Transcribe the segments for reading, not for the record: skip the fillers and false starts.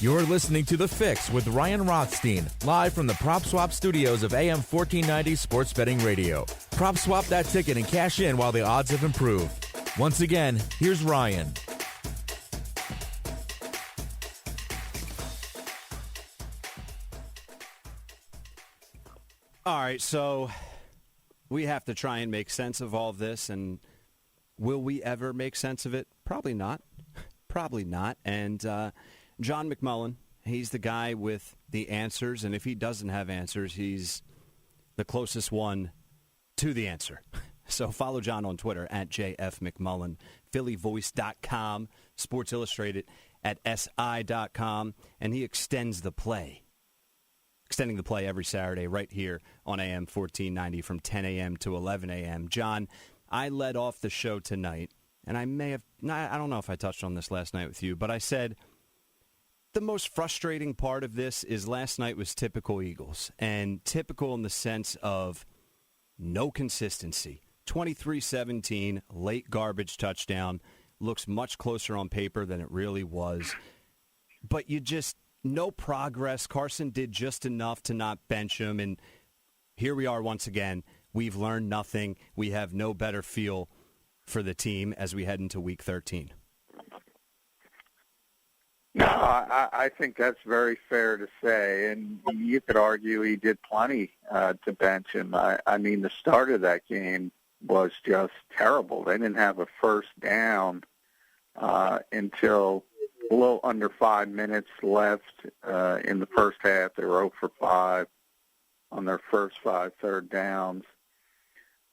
You're listening to The Fix with Ryan Rothstein, live from the Prop Swap studios of AM 1490 Sports Betting Radio. Prop swap that ticket and cash in while the odds have improved. Once again, here's Ryan. All right, so we have to try and make sense of all of this, and will we ever make sense of it? Probably not. Probably not. And John McMullen, he's the guy with the answers, and if he doesn't have answers, he's the closest one to the answer. So follow John on Twitter at JFMcMullen, PhillyVoice.com, Sports Illustrated at SI.com, and he extends the play. Extending the play every Saturday right here on AM 1490 from 10 a.m. to 11 a.m. John, I led off the show tonight, and I don't know if I touched on this last night with you, but I said the most frustrating part of this is last night was typical Eagles, and typical in the sense of no consistency. 23-17, late garbage touchdown, looks much closer on paper than it really was. But no progress. Carson did just enough to not bench him, and here we are once again. We've learned nothing. We have no better feel for the team as we head into Week 13. No, I think that's very fair to say, and you could argue he did plenty to bench him. I mean, the start of that game was just terrible. They didn't have a first down until a little under 5 minutes left in the first half. They were 0 for 5 on their first 5 third downs.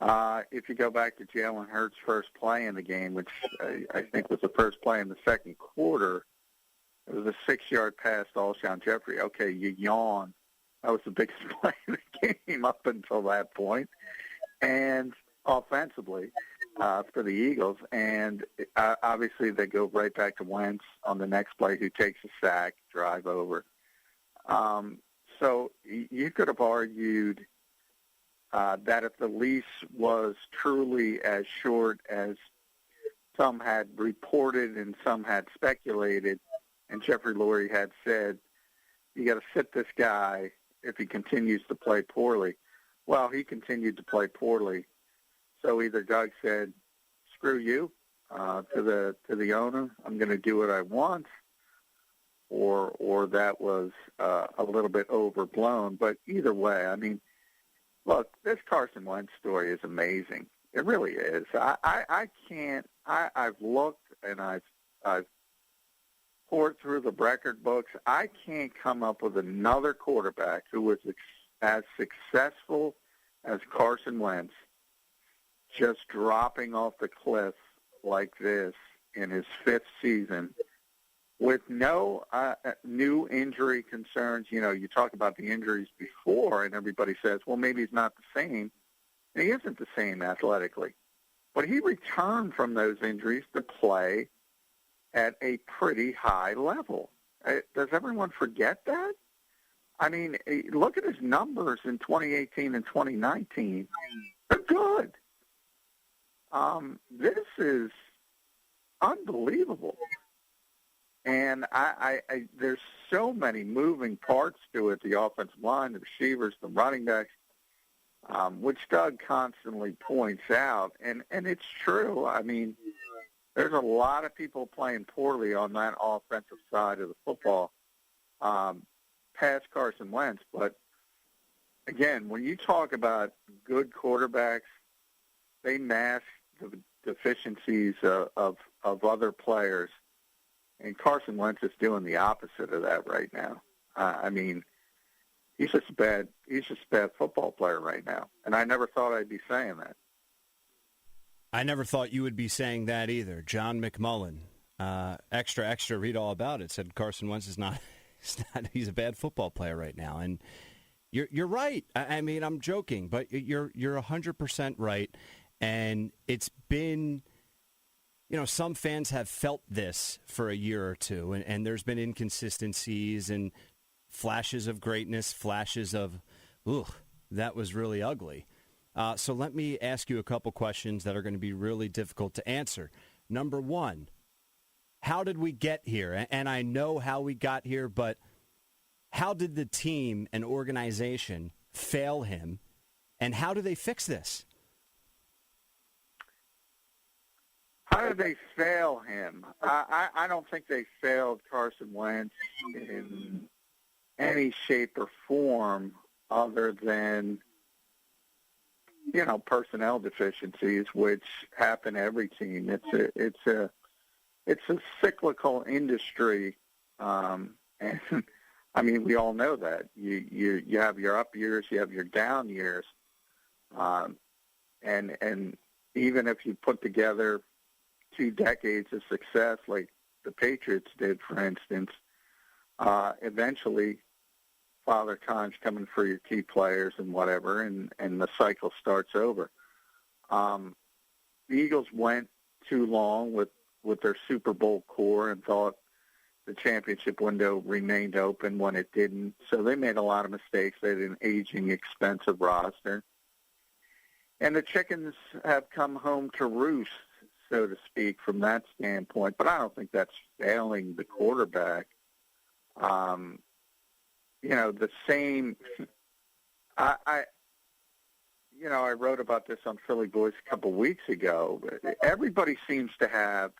If you go back to Jalen Hurts' first play in the game, which I think was the first play in the second quarter, it was a 6-yard pass to Alshon Jeffrey. Okay, you yawn. That was the biggest play of the game up until that point. And offensively for the Eagles. And obviously they go right back to Wentz on the next play, who takes a sack, drive over. So you could have argued that if the leash was truly as short as some had reported and some had speculated, and Jeffrey Lurie had said, you got to sit this guy if he continues to play poorly. Well, he continued to play poorly. So either Doug said, screw you to the owner, I'm going to do what I want, or that was a little bit overblown. But either way, I mean, look, this Carson Wentz story is amazing. It really is. I can't. I've looked and I've poured through the record books. I can't come up with another quarterback who was as successful as Carson Wentz, just dropping off the cliff like this in his 5th season with no new injury concerns. You know, you talk about the injuries before, and everybody says, well, maybe he's not the same. And he isn't the same athletically. But he returned from those injuries to play at a pretty high level. Does everyone forget that? I mean, look at his numbers in 2018 and 2019. They're good. This is unbelievable. And there's so many moving parts to it, the offensive line, the receivers, the running backs, which Doug constantly points out. And it's true. I mean, there's a lot of people playing poorly on that offensive side of the football past Carson Wentz. But, again, when you talk about good quarterbacks, they mask the deficiencies of other players. And Carson Wentz is doing the opposite of that right now. I mean, he's just a bad football player right now. And I never thought I'd be saying that. I never thought you would be saying that either. John McMullen, extra, read all about it, said Carson Wentz is not he's a bad football player right now. And you're right. I mean, I'm joking, but you're 100% right. And it's been, you know, some fans have felt this for a year or two, and there's been inconsistencies and flashes of greatness, flashes of, that was really ugly. So let me ask you a couple questions that are going to be really difficult to answer. Number one, how did we get here? And I know how we got here, but how did the team and organization fail him, and how do they fix this? How did they fail him? I don't think they failed Carson Wentz in any shape or form other than, personnel deficiencies, which happen to every team. It's a cyclical industry, and I mean, we all know that. You have your up years, you have your down years, and even if you put together 2 decades of success like the Patriots did, for instance, eventually Father Time's coming for your key players and whatever, and the cycle starts over. The Eagles went too long with their Super Bowl core and thought the championship window remained open when it didn't. So they made a lot of mistakes. They had an aging, expensive roster. And the chickens have come home to roost, so to speak, from that standpoint. But I don't think that's failing the quarterback. The same. I wrote about this on Philly Voice a couple of weeks ago. Everybody seems to have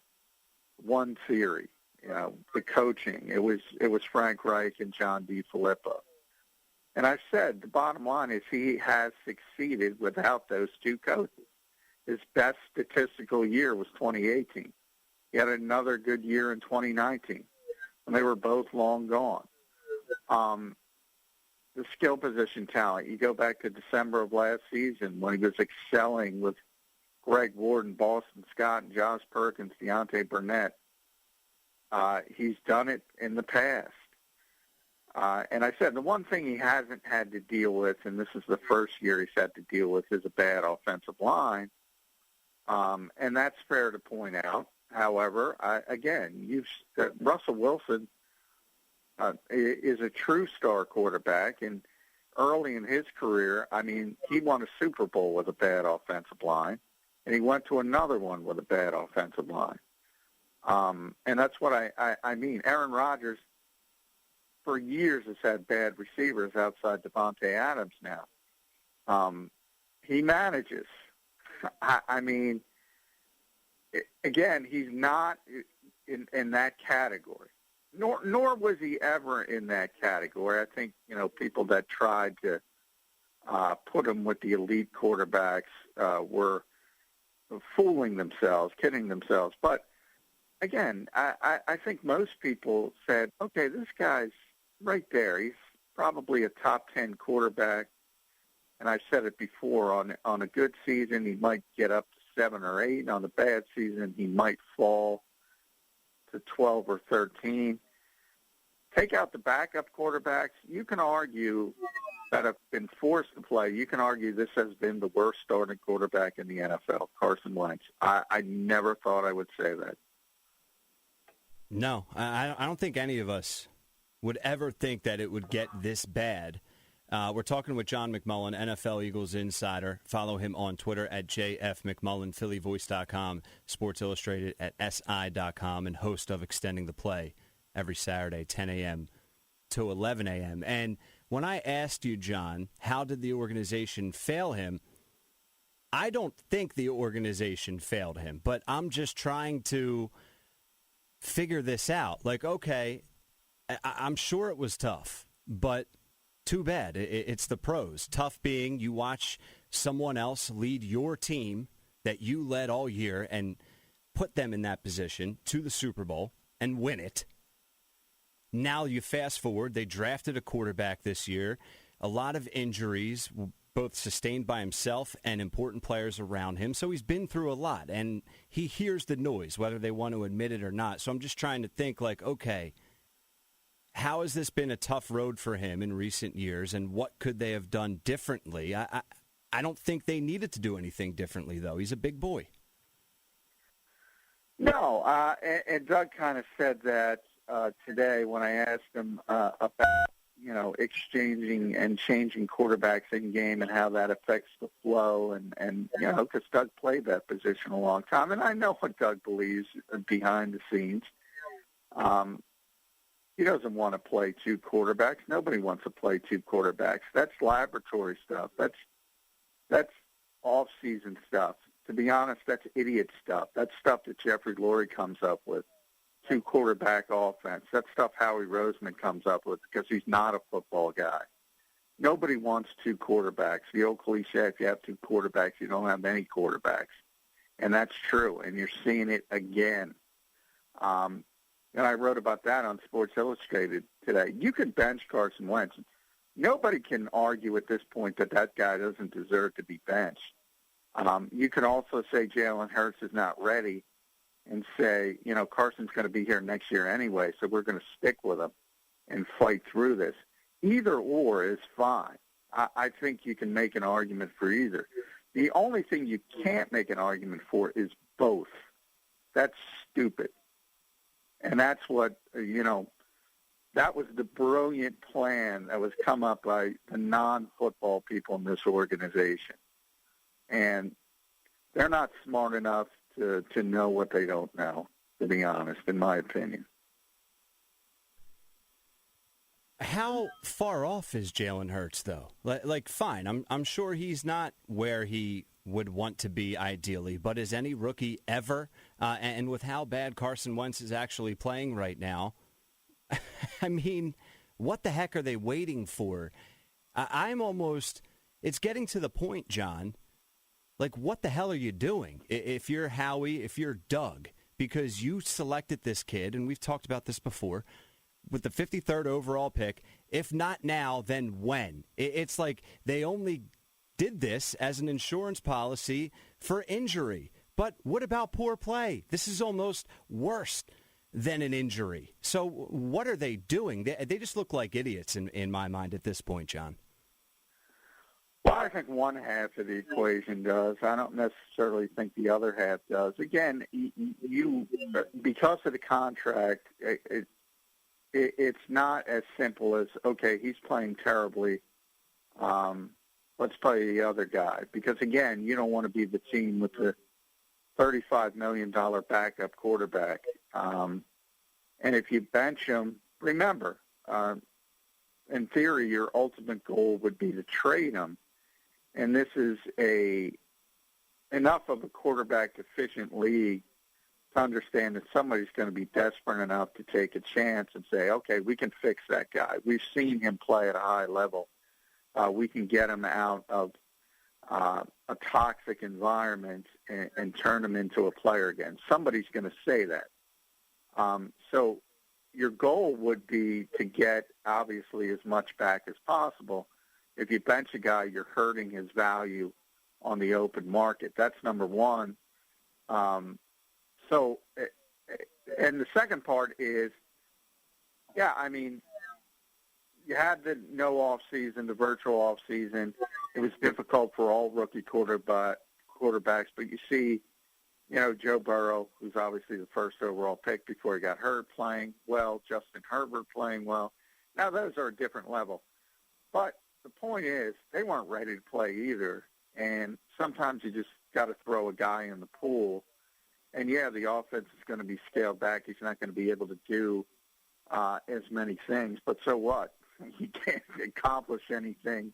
one theory. The coaching. It was Frank Reich and John DeFilippo. And I said the bottom line is he has succeeded without those two coaches. His best statistical year was 2018. He had another good year in 2019, and they were both long gone. The skill position talent, you go back to December of last season when he was excelling with Greg Warden, Boston Scott, and Josh Perkins, Deontay Burnett. He's done it in the past. And I said the one thing he hasn't had to deal with, and this is the first year he's had to deal with, is a bad offensive line. And that's fair to point out. However, Russell Wilson is a true star quarterback, and early in his career, I mean, he won a Super Bowl with a bad offensive line, and he went to another one with a bad offensive line. And that's what I mean. Aaron Rodgers, for years, has had bad receivers outside Devontae Adams now. He manages. I mean, again, he's not in that category. Nor was he ever in that category. I think, people that tried to put him with the elite quarterbacks were fooling themselves, kidding themselves. But, again, I think most people said, okay, this guy's right there. He's probably a top 10 quarterback. And I said it before, on a good season, he might get up to 7 or 8. On a bad season, he might fall to 12 or 13. Take out the backup quarterbacks. You can argue that have been forced to play. You can argue this has been the worst starting quarterback in the NFL, Carson Wentz. I never thought I would say that. No, I don't think any of us would ever think that it would get this bad. We're talking with John McMullen, NFL Eagles insider. Follow him on Twitter at JFMcMullen, PhillyVoice.com, Sports Illustrated at SI.com, and host of Extending the Play every Saturday, 10 a.m. to 11 a.m. And when I asked you, John, how did the organization fail him, I don't think the organization failed him, but I'm just trying to figure this out. Like, okay, I'm sure it was tough, but too bad. It's the pros. Tough being you watch someone else lead your team that you led all year and put them in that position to the Super Bowl and win it. Now you fast forward, they drafted a quarterback this year, a lot of injuries, both sustained by himself and important players around him. So he's been through a lot, and he hears the noise, whether they want to admit it or not. So I'm just trying to think, like, okay, how has this been a tough road for him in recent years, and what could they have done differently? I don't think they needed to do anything differently, though. He's a big boy. No, and Doug kind of said that today when I asked him about, exchanging and changing quarterbacks in game and how that affects the flow, and because Doug played that position a long time, and I know what Doug believes behind the scenes. He doesn't want to play two quarterbacks. Nobody wants to play two quarterbacks. That's laboratory stuff. That's off-season stuff. To be honest, that's idiot stuff. That's stuff that Jeffrey Lurie comes up with. Two quarterback offense. That's stuff Howie Roseman comes up with because he's not a football guy. Nobody wants two quarterbacks. The old cliche, if you have two quarterbacks, you don't have any quarterbacks. And that's true, and you're seeing it again. And I wrote about that on Sports Illustrated today. You could bench Carson Wentz. Nobody can argue at this point that that guy doesn't deserve to be benched. You can also say Jalen Hurts is not ready and say, Carson's going to be here next year anyway, so we're going to stick with him and fight through this. Either or is fine. I think you can make an argument for either. The only thing you can't make an argument for is both. That's stupid. And that's what, that was the brilliant plan that was come up by the non-football people in this organization. And they're not smart enough to know what they don't know, to be honest, in my opinion. How far off is Jalen Hurts, though? Like, fine, I'm sure he's not where he would want to be ideally, but is any rookie ever? And with how bad Carson Wentz is actually playing right now, I mean, what the heck are they waiting for? It's getting to the point, John, like, what the hell are you doing if you're Howie, if you're Doug? Because you selected this kid, and we've talked about this before, with the 53rd overall pick. If not now, then when? It's like they only did this as an insurance policy for injury. But what about poor play? This is almost worse than an injury. So what are they doing? They just look like idiots in my mind at this point, John. Well, I think one half of the equation does. I don't necessarily think the other half does. Again, you because of the contract, it's not as simple as, okay, he's playing terribly. Let's play the other guy. Because, again, you don't want to be the team with the $35 million backup quarterback. And if you bench him, remember, in theory, your ultimate goal would be to trade him. And this is enough of a quarterback-efficient league to understand that somebody's going to be desperate enough to take a chance and say, okay, we can fix that guy. We've seen him play at a high level. We can get him out of a toxic environment and turn him into a player again. Somebody's going to say that. So your goal would be to get, obviously, as much back as possible. If you bench a guy, you're hurting his value on the open market. That's number one. And the second part is, yeah, I mean, you had the no off season, the virtual off season. It was difficult for all rookie quarterbacks, but you see, Joe Burrow, who's obviously the first overall pick before he got hurt, playing well, Justin Herbert playing well. Now those are a different level. But the point is, they weren't ready to play either, and sometimes you just got to throw a guy in the pool. And, yeah, the offense is going to be scaled back. He's not going to be able to do as many things, but so what? He can't accomplish anything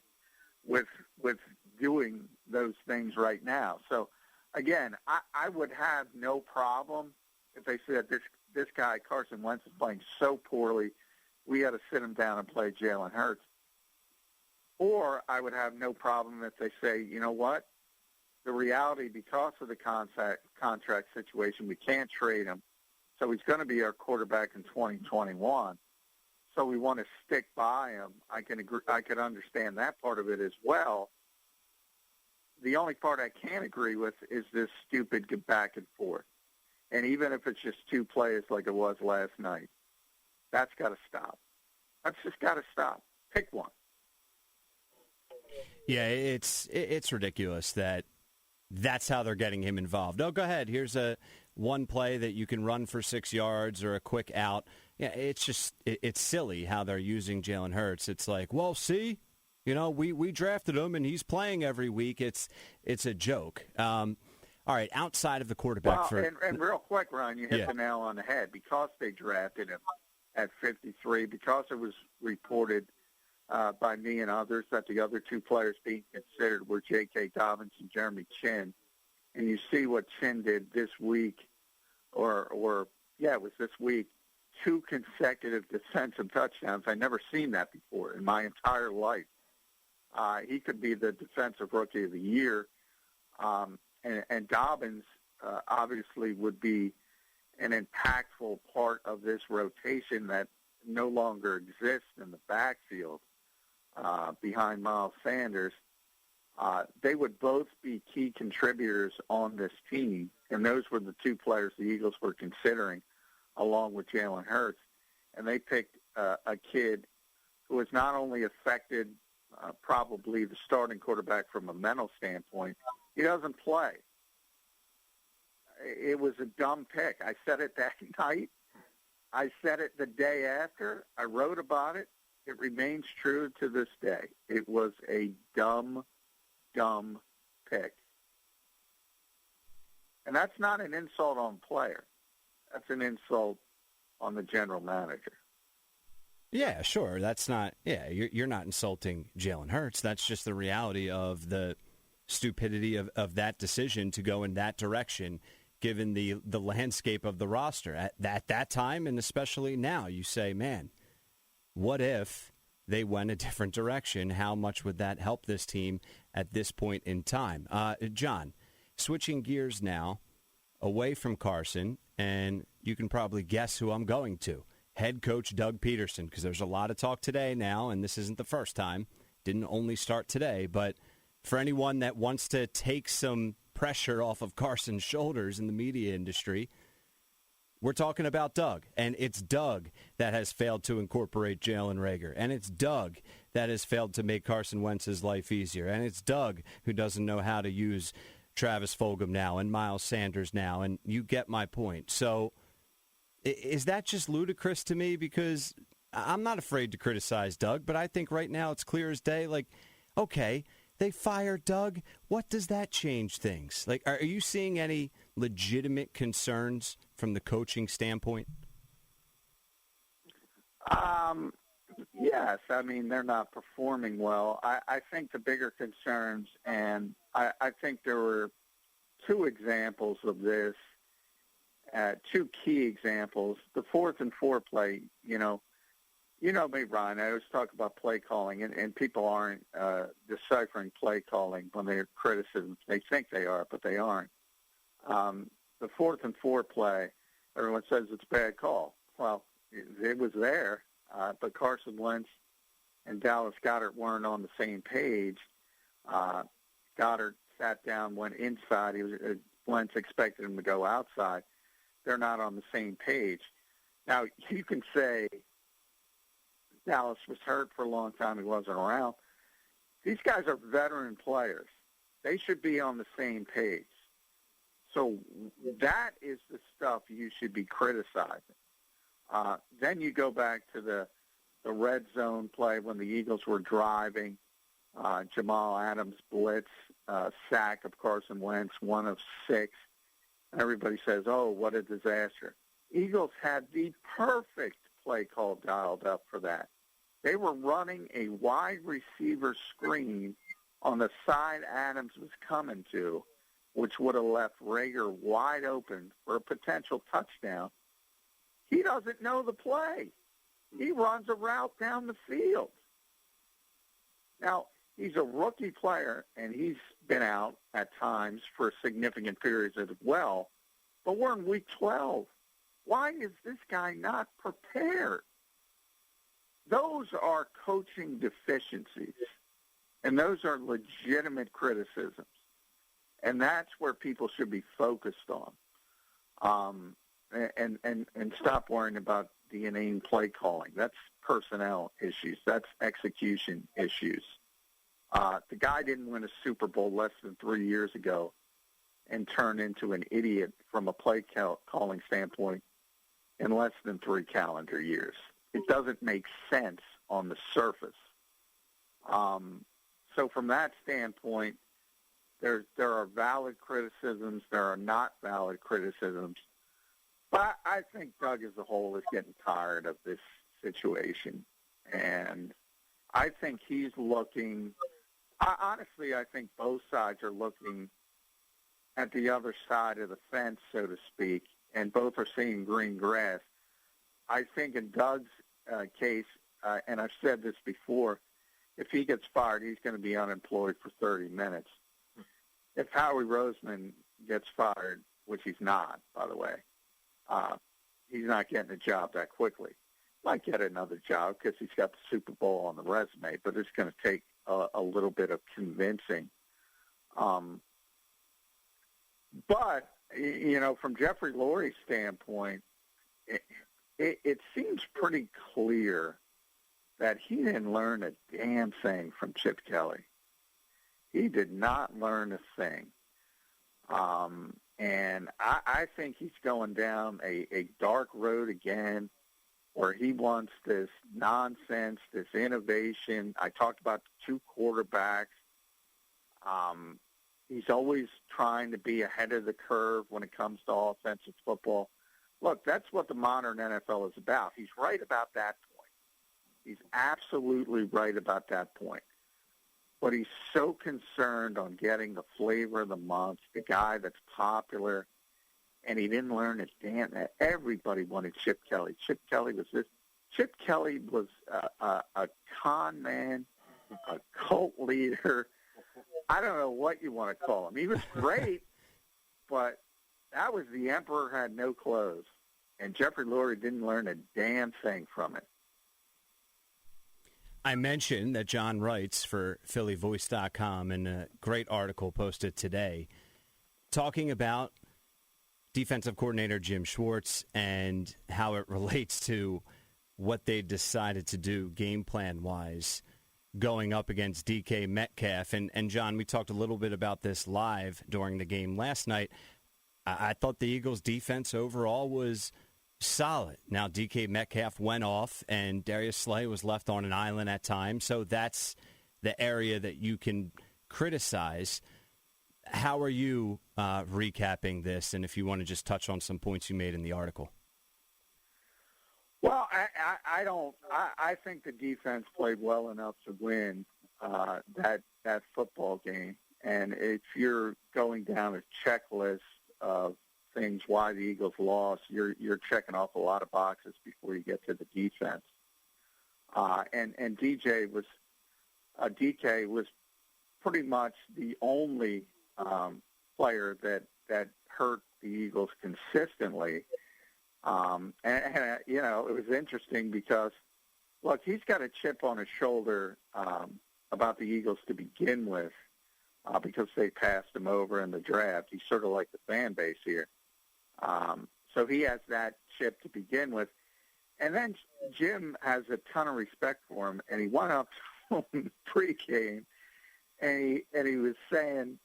with doing those things right now. So, again, I would have no problem if they said this guy, Carson Wentz, is playing so poorly, we had to sit him down and play Jalen Hurts. Or I would have no problem if they say, you know what, the reality, because of the contract situation, we can't trade him, so he's going to be our quarterback in 2021. So we want to stick by him. I could understand that part of it as well. The only part I can't agree with is this stupid back and forth. And even if it's just two plays like it was last night, that's got to stop. That's just got to stop. Pick one. Yeah, it's ridiculous that's how they're getting him involved. Oh, go ahead. Here's one play that you can run for 6 yards or a quick out. Yeah, it's silly how they're using Jalen Hurts. It's like, well, see, we drafted him and he's playing every week. It's a joke. all right, outside of the quarterback and real quick, Ron, you hit the nail on the head. Because they drafted him at 53, because it was reported by me and others that the other two players being considered were J.K. Dobbins and Jeremy Chin, and you see what Chin did this week, it was this week, 2 consecutive defensive touchdowns. I've never seen that before in my entire life. He could be the defensive rookie of the year. And Dobbins obviously would be an impactful part of this rotation that no longer exists in the backfield behind Miles Sanders. They would both be key contributors on this team, and those were the 2 players the Eagles were considering, along with Jalen Hurts. And they picked a kid who has not only affected probably the starting quarterback from a mental standpoint. He doesn't play. It was a dumb pick. I said it that night. I said it the day after. I wrote about it. It remains true to this day. It was a dumb pick. And that's not an insult on player. That's an insult on the general manager. Yeah, sure. That's not. Yeah, you're not insulting Jalen Hurts. That's just the reality of the stupidity of that decision to go in that direction, given the landscape of the roster at that time, and especially now. You say, man, what if they went a different direction? How much would that help this team at this point in time? John, switching gears now away from Carson, and you can probably guess who I'm going to. Head coach Doug Pederson, because there's a lot of talk today now, and this isn't the first time. Didn't only start today, but for anyone that wants to take some pressure off of Carson's shoulders in the media industry, we're talking about Doug. And it's Doug that has failed to incorporate Jalen Reagor. And it's Doug that has failed to make Carson Wentz's life easier. And it's Doug who doesn't know how to use Travis Fulgham now and Miles Sanders now. And you get my point. So is that just ludicrous to me? Because I'm not afraid to criticize Doug, but I think right now it's clear as day. Like, okay, they fired Doug. What does that change things? Like, are you seeing any legitimate concerns from the coaching standpoint? Yes. I mean, they're not performing well. I think the bigger concerns, and I think there were 2 examples of this, 2 key examples. The 4th and 4 play, you know me, Ryan. I always talk about play calling, and people aren't deciphering play calling when they're criticism. They think they are, but they aren't. The 4th and 4 play, everyone says it's a bad call. Well, it was there, but Carson Wentz and Dallas Goedert weren't on the same page. Goddard sat down, went inside. Wentz expected him to go outside. They're not on the same page. Now, you can say Dallas was hurt for a long time. He wasn't around. These guys are veteran players. They should be on the same page. So that is the stuff you should be criticizing. Then you go back to the red zone play when the Eagles were driving. Jamal Adams blitz, sack of Carson Wentz, 1 of 6. Everybody says, oh, what a disaster. Eagles had the perfect play call dialed up for that. They were running a wide receiver screen on the side Adams was coming to, which would have left Reagor wide open for a potential touchdown. He doesn't know the play. He runs a route down the field. Now, he's a rookie player, and he's been out at times for significant periods as well, but we're in week 12. Why is this guy not prepared? Those are coaching deficiencies, and those are legitimate criticisms, and that's where people should be focused on, and stop worrying about the inane play calling. That's personnel issues. That's execution issues. The guy didn't win a Super Bowl less than 3 years ago and turn into an idiot from a play calling standpoint in less than 3 calendar years. It doesn't make sense on the surface. So from that standpoint, there are valid criticisms. There are not valid criticisms. But I think Doug as a whole is getting tired of this situation. And I think he's looking – honestly, I think both sides are looking at the other side of the fence, so to speak, and both are seeing green grass. I think in Doug's case, and I've said this before, if he gets fired, he's going to be unemployed for 30 minutes. If Howie Roseman gets fired, which he's not, by the way, he's not getting a job that quickly. Might get another job because he's got the Super Bowl on the resume, but it's going to take a little bit of convincing. But, you know, from Jeffrey Lurie's standpoint, it seems pretty clear that he didn't learn a damn thing from Chip Kelly. He did not learn a thing. And I think he's going down a dark road again where he wants this nonsense, this innovation. I talked about the two quarterbacks. He's always trying to be ahead of the curve when it comes to offensive football. Look, that's what the modern NFL is about. He's right about that point. He's absolutely right about that point. But he's so concerned on getting the flavor of the month, the guy that's popular, and he didn't learn a damn. Everybody wanted Chip Kelly. Chip Kelly was this. Chip Kelly was a con man, a cult leader. I don't know what you want to call him. He was great, but that was the emperor had no clothes, and Jeffrey Lurie didn't learn a damn thing from it. I mentioned that John writes for PhillyVoice.com in a great article posted today talking about defensive coordinator Jim Schwartz and how it relates to what they decided to do game plan-wise going up against DK Metcalf. And John, we talked a little bit about this live during the game last night. I thought the Eagles' defense overall was solid. Now, DK Metcalf went off, and Darius Slay was left on an island at times, so that's the area that you can criticize. How are you recapping this, and if you want to just touch on some points you made in the article? Well, I think the defense played well enough to win that football game. And if you're going down a checklist of things why the Eagles lost, you're checking off a lot of boxes before you get to the defense. And DK was pretty much the only player that hurt the Eagles consistently. And you know, it was interesting because, look, he's got a chip on his shoulder about the Eagles to begin with because they passed him over in the draft. He's sort of like the fan base here. So he has that chip to begin with. And then Jim has a ton of respect for him, and he went up to him pregame, and he was saying,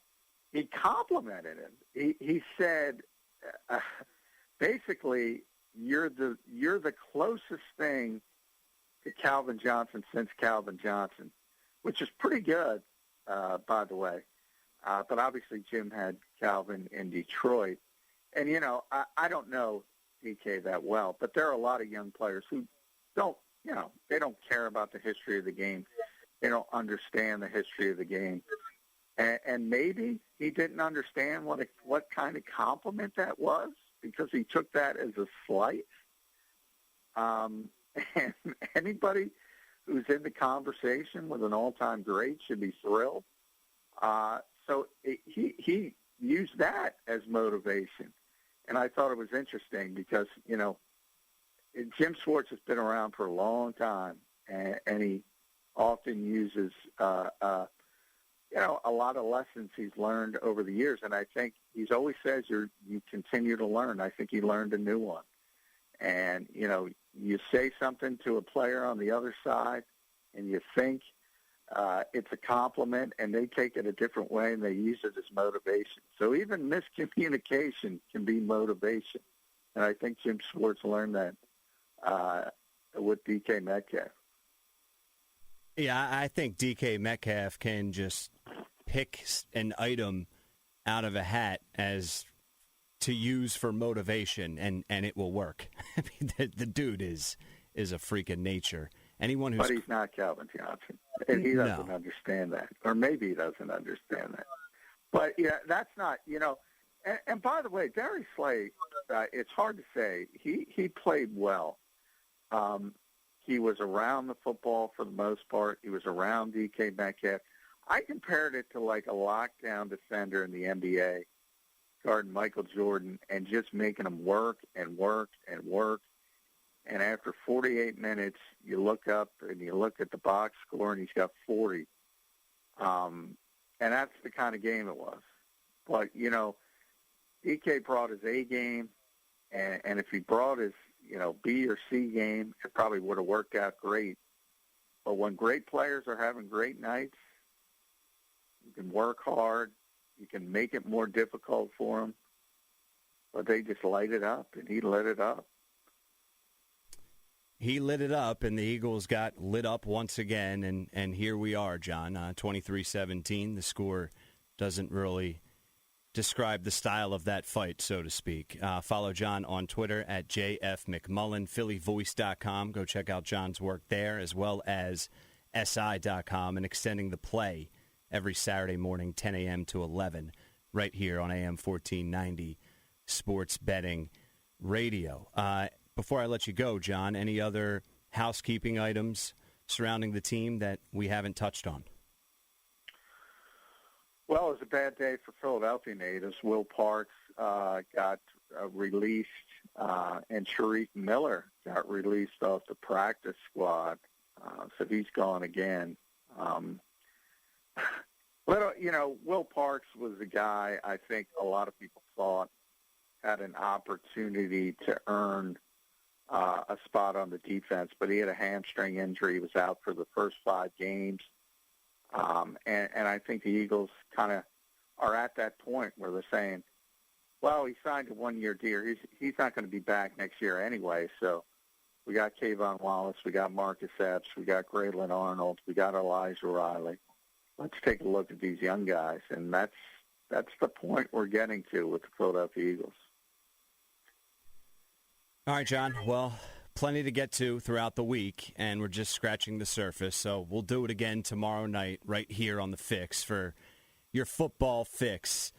he complimented him. He said, basically, you're the closest thing to Calvin Johnson since Calvin Johnson, which is pretty good, by the way. But obviously Jim had Calvin in Detroit. And, you know, I don't know DK that well, but there are a lot of young players who don't, you know, they don't care about the history of the game. They don't understand the history of the game. And maybe he didn't understand what kind of compliment that was because he took that as a slight. And anybody who's in the conversation with an all-time great should be thrilled. So he used that as motivation. And I thought it was interesting because, you know, Jim Schwartz has been around for a long time, and he often uses, you know, a lot of lessons he's learned over the years. And I think he's always says you continue to learn. I think he learned a new one. And, you know, you say something to a player on the other side, and you think it's a compliment, and they take it a different way, and they use it as motivation. So even miscommunication can be motivation. And I think Jim Schwartz learned that with DK Metcalf. Yeah, I think DK Metcalf can just pick an item out of a hat as to use for motivation, and it will work. I mean, the dude is a freak of nature. Anyone who's But he's not Calvin Johnson, and he doesn't understand that, or maybe he doesn't understand that. But yeah, that's not, you know. And by the way, Darius Slay, it's hard to say. He played well. He was around the football for the most part. He was around DK Metcalf. I compared it to like a lockdown defender in the NBA, guarding Michael Jordan and just making him work and work and work. And after 48 minutes, you look up and you look at the box score, and he's got 40. And that's the kind of game it was. But, you know, DK brought his A game, and if he brought his, you know, B or C game, it probably would have worked out great. But when great players are having great nights, you can work hard. You can make it more difficult for them. But they just light it up, and he lit it up. He lit it up, and the Eagles got lit up once again, and here we are, John, 23-17. The score doesn't really describe the style of that fight, so to speak. Follow John on Twitter at JFMcMullen, PhillyVoice.com. Go check out John's work there, as well as SI.com, and extending the play every Saturday morning, 10 a.m. to 11, right here on AM 1490 Sports Betting Radio. Before I let you go, John, any other housekeeping items surrounding the team that we haven't touched on? Well, it was a bad day for Philadelphia natives. Will Parks got released, and Shareef Miller got released off the practice squad, so he's gone again. You know, Will Parks was a guy I think a lot of people thought had an opportunity to earn a spot on the defense, but he had a hamstring injury. He was out for the first 5 games. And I think the Eagles kind of are at that point where they're saying, well, he signed a 1-year deal. He's not going to be back next year anyway. So we got Kayvon Wallace, we got Marcus Epps, we got Graylin Arnold, we got Elijah Riley. Let's take a look at these young guys, and that's the point we're getting to with the Philadelphia Eagles. All right, John. Well, plenty to get to throughout the week, and we're just scratching the surface. So we'll do it again tomorrow night right here on The Fix for your football fix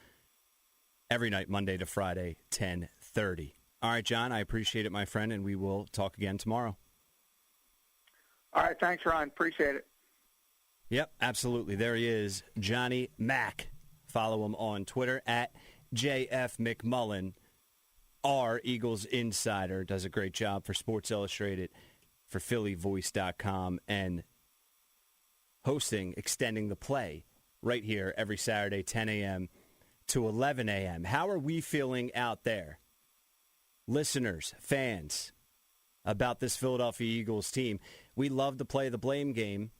every night, Monday to Friday, 10:30. All right, John, I appreciate it, my friend, and we will talk again tomorrow. All right, thanks, Ryan. Appreciate it. Yep, absolutely. There he is, Johnny Mac. Follow him on Twitter at JFMcMullen. Our Eagles insider does a great job for Sports Illustrated, for PhillyVoice.com, and hosting Extending the Play right here every Saturday, 10 a.m. to 11 a.m. How are we feeling out there? Listeners, fans, about this Philadelphia Eagles team. We love to play the blame game.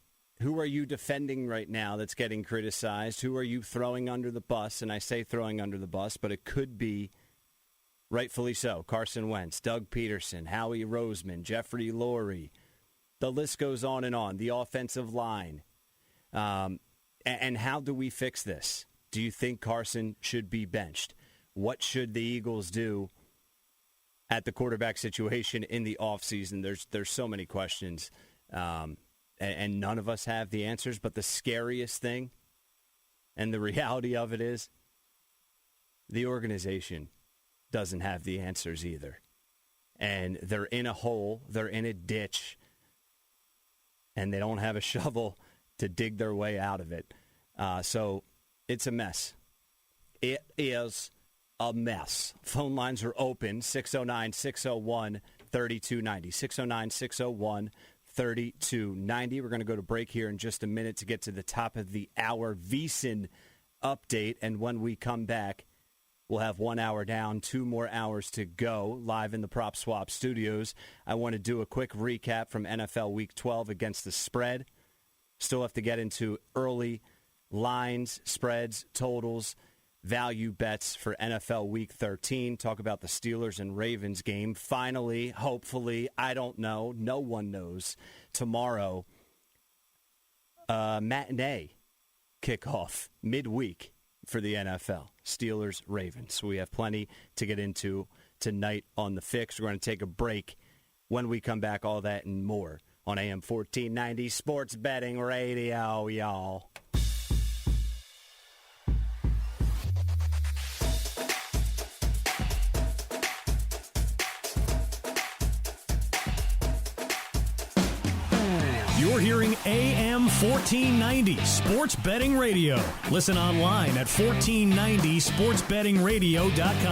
Who are you defending right now that's getting criticized? Who are you throwing under the bus? And I say throwing under the bus, but it could be rightfully so. Carson Wentz, Doug Pederson, Howie Roseman, Jeffrey Lurie. The list goes on and on. The offensive line. And how do we fix this? Do you think Carson should be benched? What should the Eagles do at the quarterback situation in the offseason? There's so many questions, and none of us have the answers. But the scariest thing and the reality of it is the organization doesn't have the answers either. And they're in a hole, they're in a ditch, and they don't have a shovel to dig their way out of it. So it's a mess. It is a mess. Phone lines are open, 609-601-3290. 609-601-3290. We're going to go to break here in just a minute to get to the top of the hour VEASAN update. And when we come back, we'll have 1 hour down, 2 more hours to go, live in the Prop Swap studios. I want to do a quick recap from NFL Week 12 against the spread. Still have to get into early lines, spreads, totals, value bets for NFL Week 13. Talk about the Steelers and Ravens game. Finally, hopefully, I don't know. No one knows. Tomorrow, matinee kickoff midweek for the NFL. Steelers, Ravens. We have plenty to get into tonight on The Fix. We're going to take a break. When we come back, all that and more on AM 1490 Sports Betting Radio, y'all. You're hearing AM 1490 Sports Betting Radio. Listen online at 1490sportsbettingradio.com.